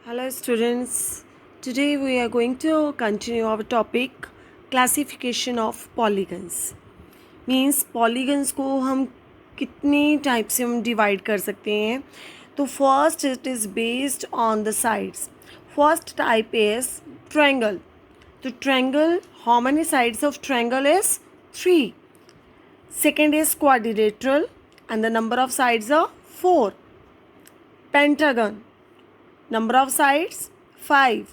Hello students, today we are going to continue our topic classification of polygons. Means polygons को हम कितनी type से हम divide कर सकते हैं. तो first it is based on the sides. First type is triangle. तो triangle, how many sides of triangle is 3. Second is quadrilateral and the number of sides are 4. Pentagon, number of sides 5.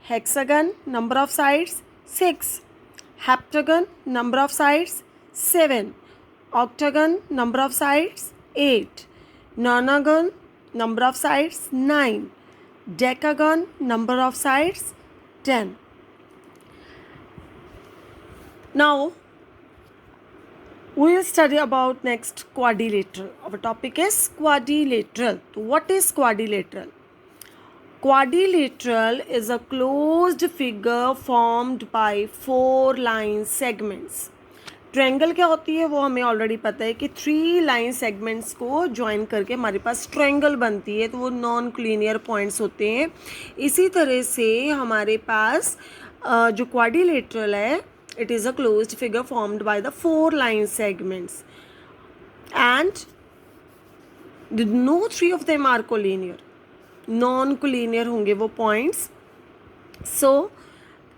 Hexagon, number of sides 6. Heptagon, number of sides 7. Octagon, number of sides 8. Nonagon, number of sides 9. Decagon, number of sides 10. Now we will study about next quadrilateral. Our topic is quadrilateral. So what is quadrilateral? Quadrilateral is a closed figure formed by 4 line segments. Triangle क्या होती है वो हमें already पता है कि 3 line segments को join करके हमारे पास ट्रायंगल बनती है, तो वो नॉन क्लीनियर पॉइंट्स होते हैं. इसी तरह से हमारे पास जो क्वाड्रिलेटरल है, it is a closed figure formed by the 4 line segments and no 3 of them are collinear. Non collinear होंगे वो points. So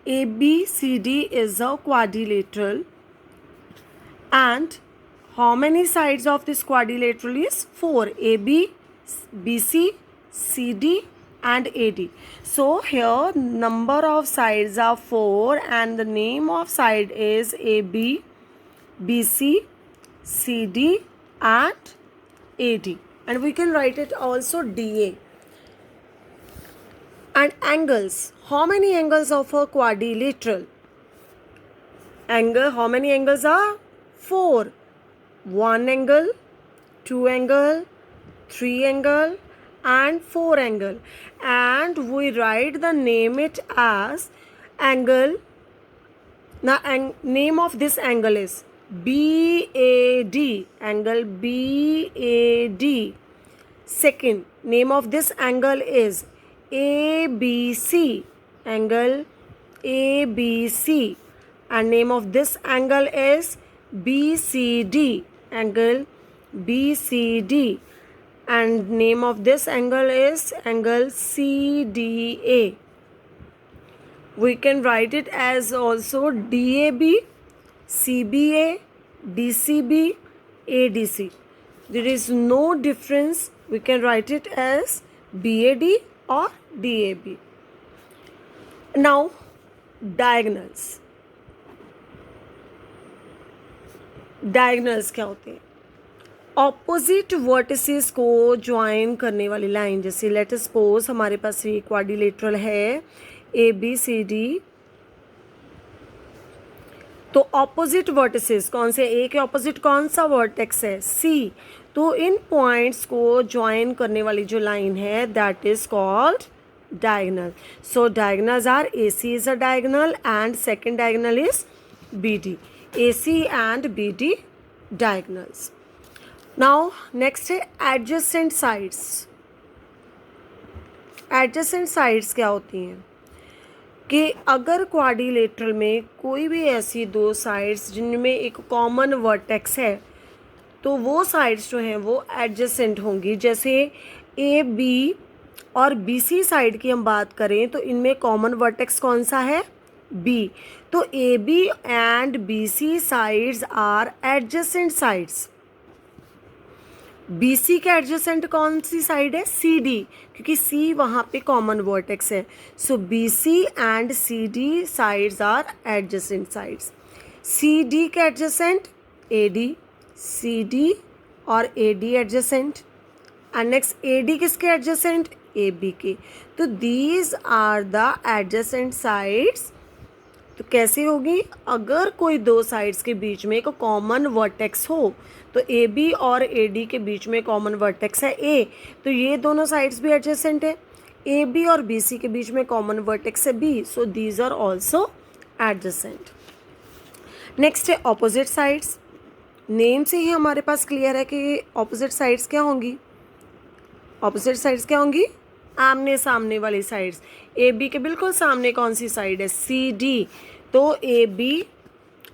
A B C D is a quadrilateral and how many sides of this quadrilateral is 4. AB, BC, CD and AD. So here number of sides are 4 and the name of side is AB, BC, CD and AD, and we can write it also DA. And angles, how many angles of a quadrilateral? Angle, how many angles are 4. 1 angle, 2 angle, 3 angle and 4 angle, and we write the name it as angle. Now name of this angle is BAD, angle BAD. Second name of this angle is ABC, angle ABC, and name of this angle is BCD, angle BCD, and name of this angle is angle CDA. We can write it as also DAB, CBA, DCB, ADC. There is no difference. We can write it as BAD or DAB. Now diagonals. Diagonals क्या होते हैं? Opposite vertices को join करने वाली line. जैसे let us suppose हमारे पास ये quadrilateral है ए बी सी डी, तो ऑपोजिट वर्टिसेस कौन से? ए के ऑपोजिट कौन सा वर्टेक्स है? सी. तो इन पॉइंट्स को ज्वाइन करने वाली जो लाइन है that is called diagonal. So diagonals are A C is a diagonal and second diagonal is B D. AC and BD diagonals. Now next है adjacent sides. Adjacent sides क्या होती हैं कि अगर क्वाड्रिलेटरल में कोई भी ऐसी 2 साइड्स जिनमें एक कॉमन वर्टेक्स है, तो वो साइड्स जो हैं वो एडजेसेंट होंगी. जैसे ए बी और बी सी साइड की हम बात करें तो इनमें कॉमन वर्टेक्स कौन सा है? बी. तो A B and B C sides are adjacent sides. B C के एडजेसेंट कौन सी साइड है? सी डी, क्योंकि सी वहाँ पे कॉमन वर्टेक्स है. So B C and C D sides are adjacent sides. C D के adjacent A D, C D और A D adjacent. And next A D किसके एडजेसेंट? ए बी के. तो these are the adjacent sides. तो कैसे होगी? अगर कोई 2 साइड्स के बीच में एक कॉमन वर्टेक्स हो, तो ए बी और ए डी के बीच में कॉमन वर्टेक्स है ए, तो ये दोनों साइड्स भी एडजेसेंट है. ए बी और बी सी के बीच में कॉमन वर्टेक्स है B, so these are also adjacent. Next है ऑपोजिट साइड्स. नेम से ही हमारे पास क्लियर है कि ऑपोजिट साइड्स क्या होंगी? ऑपोजिट साइड्स क्या होंगी? आमने सामने वाली साइड्स। ए बी के बिल्कुल सामने कौन सी साइड है? C D. तो ए बी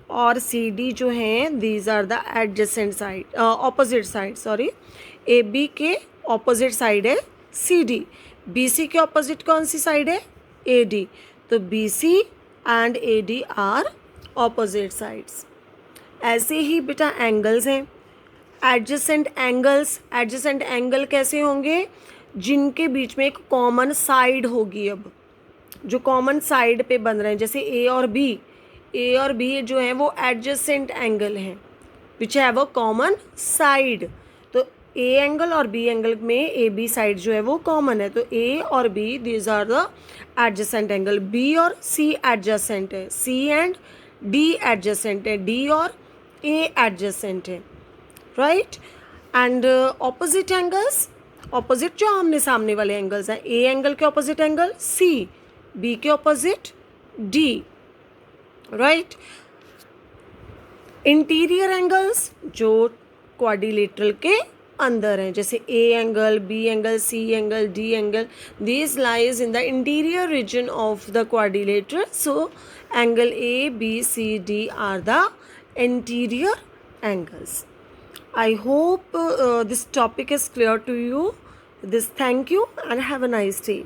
और सी डी जो हैं these are the adjacent side, opposite side, sorry. A B के ऑपोजिट साइड है सी डी। बी सी के ऑपोजिट कौन सी साइड है? A D. तो B C and A D are opposite sides. ऐसे ही बेटा एंगल्स हैं, एडजेसेंट एंगल्स। एडजेसेंट एंगल कैसे होंगे? जिनके बीच में एक कॉमन साइड होगी। अब जो कॉमन साइड पे बन रहे हैं, जैसे ए और बी, ए और बी जो है वो एडजेसेंट एंगल हैं which have a common side. तो ए एंगल और बी एंगल में ए बी साइड जो है वो कॉमन है, तो ए और B these are the adjacent angle. B और सी एडजेसेंट है, सी एंड डी एडजेसेंट है, डी और ए एडजेसेंट है, right. And opposite angles, opposite जो आमने सामने वाले एंगल्स हैं, ए एंगल के ऑपोजिट एंगल सी, बी के opposite D, right. Interior angles जो क्वाड्रिलेटरल के अंदर हैं, जैसे A angle, B angle, C angle, D angle, this lies in the interior region of the quadrilateral. So angle A B C D are the interior angles. I hope this topic is clear to you. Thank you and have a nice day.